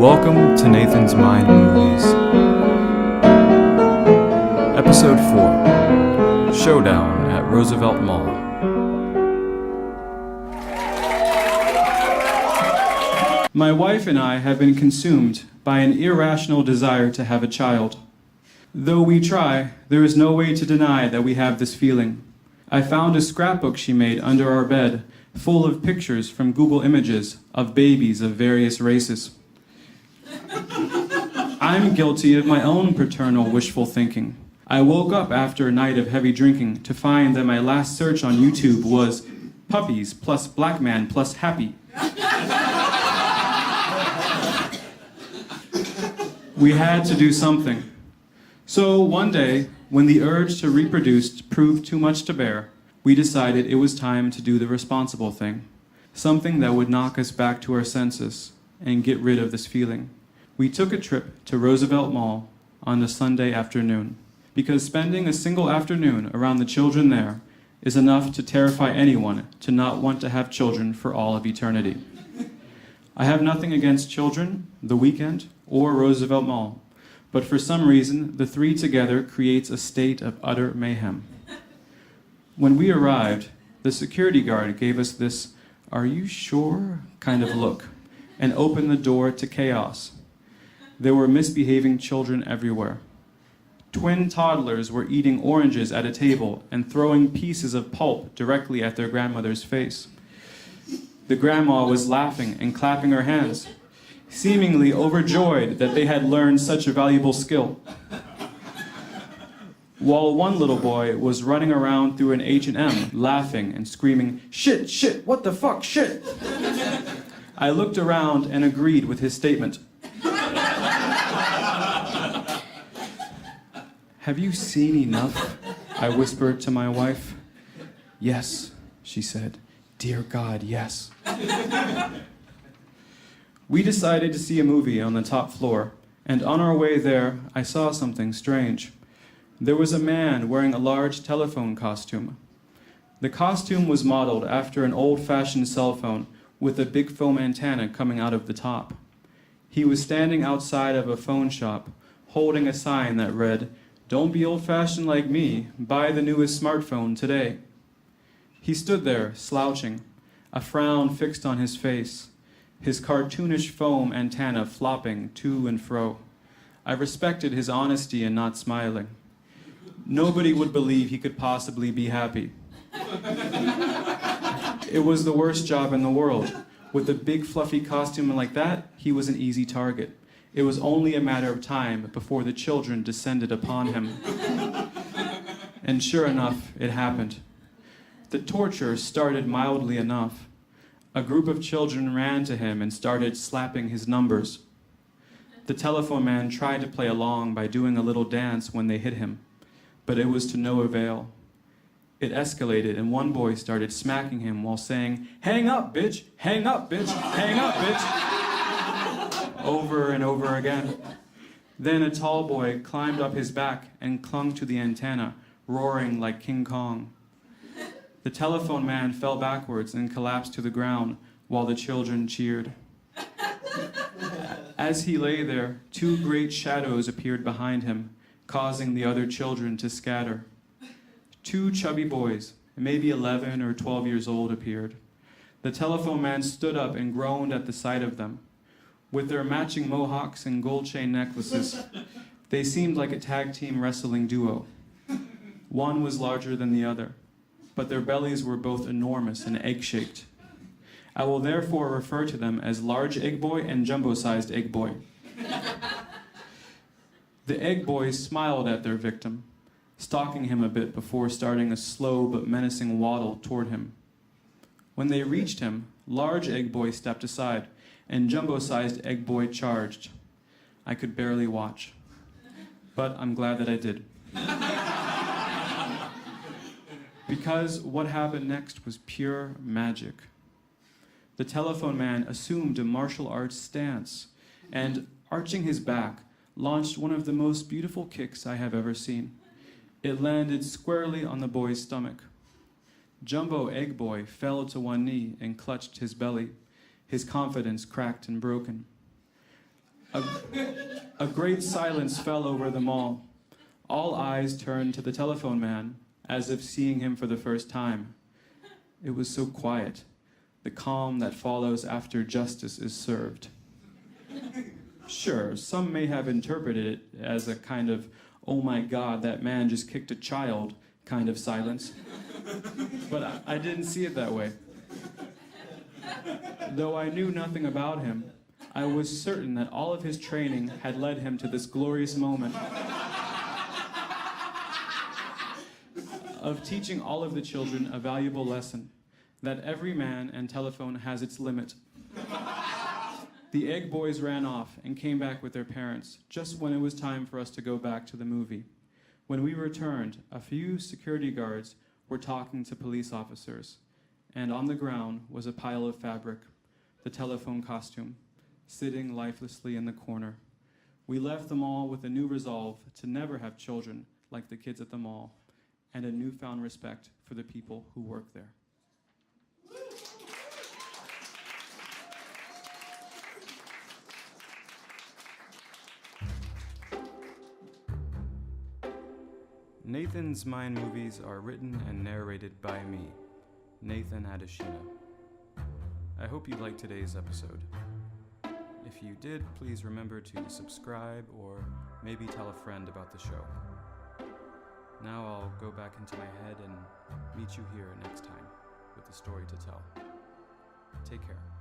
Welcome to Nathan's Mind Movies. Episode 4, Showdown at Roosevelt Mall. My wife and I have been consumed by an irrational desire to have a child. Though we try, there is no way to deny that we have this feeling. I found a scrapbook she made under our bed, full of pictures from Google Images of babies of various races. I'm guilty of my own paternal wishful thinking. I woke up after a night of heavy drinking to find that my last search on YouTube was puppies plus black man plus happy. We had to do something. So one day, when the urge to reproduce proved too much to bear, we decided it was time to do the responsible thing. Something that would knock us back to our senses and get rid of this feeling. We took a trip to Roosevelt Mall on a Sunday afternoon, because spending a single afternoon around the children there is enough to terrify anyone to not want to have children for all of eternity. I have nothing against children, the weekend, or Roosevelt Mall, but for some reason, the three together creates a state of utter mayhem. When we arrived, the security guard gave us this, "Are you sure?" kind of look, and opened the door to chaos. There were misbehaving children everywhere. Twin toddlers were eating oranges at a table and throwing pieces of pulp directly at their grandmother's face. The grandma was laughing and clapping her hands, seemingly overjoyed that they had learned such a valuable skill. While one little boy was running around through an H&M, laughing and screaming, "Shit, shit, what the fuck, shit!" I looked around and agreed with his statement. "Have you seen enough?" I whispered to my wife. "Yes," she said. "Dear God, yes." We decided to see a movie on the top floor, and on our way there, I saw something strange. There was a man wearing a large telephone costume. The costume was modeled after an old-fashioned cell phone with a big foam antenna coming out of the top. He was standing outside of a phone shop, holding a sign that read, "Don't be old-fashioned like me, buy the newest smartphone today." He stood there, slouching, a frown fixed on his face, his cartoonish foam antenna flopping to and fro. I respected his honesty in not smiling. Nobody would believe he could possibly be happy. It was the worst job in the world. With a big fluffy costume like that, he was an easy target. It was only a matter of time before the children descended upon him. And sure enough, it happened. The torture started mildly enough. A group of children ran to him and started slapping his numbers. The telephone man tried to play along by doing a little dance when they hit him, but it was to no avail. It escalated, and one boy started smacking him while saying, "Hang up, bitch! Hang up, bitch! Hang up, bitch!" over and over again. Then a tall boy climbed up his back and clung to the antenna, roaring like King Kong. The telephone man fell backwards and collapsed to the ground while the children cheered. As he lay there, two great shadows appeared behind him, causing the other children to scatter. Two chubby boys, maybe 11 or 12 years old, appeared. The telephone man stood up and groaned at the sight of them. With their matching mohawks and gold chain necklaces, they seemed like a tag team wrestling duo. One was larger than the other, but their bellies were both enormous and egg-shaped. I will therefore refer to them as large egg boy and jumbo-sized egg boy. The egg boys smiled at their victim, stalking him a bit before starting a slow but menacing waddle toward him. When they reached him, large egg boy stepped aside, and jumbo-sized egg boy charged. I could barely watch, but I'm glad that I did. Because what happened next was pure magic. The telephone man assumed a martial arts stance and, arching his back, launched one of the most beautiful kicks I have ever seen. It landed squarely on the boy's stomach. Jumbo Egg Boy fell to one knee and clutched his belly, his confidence cracked and broken. A great silence fell over them all. All eyes turned to the telephone man, as if seeing him for the first time. It was so quiet, the calm that follows after justice is served. Sure, some may have interpreted it as a kind of, "Oh my God, that man just kicked a child" kind of silence. But I didn't see it that way. Though I knew nothing about him, I was certain that all of his training had led him to this glorious moment of teaching all of the children a valuable lesson, that every man and telephone has its limit. The egg boys ran off and came back with their parents just when it was time for us to go back to the movie. When we returned, a few security guards were talking to police officers, and on the ground was a pile of fabric, the telephone costume, sitting lifelessly in the corner. We left the mall with a new resolve to never have children like the kids at the mall, and a newfound respect for the people who work there. Nathan's Mind movies are written and narrated by me, Nathan Adeshina. I hope you liked today's episode. If you did, please remember to subscribe or maybe tell a friend about the show. Now I'll go back into my head and meet you here next time with a story to tell. Take care.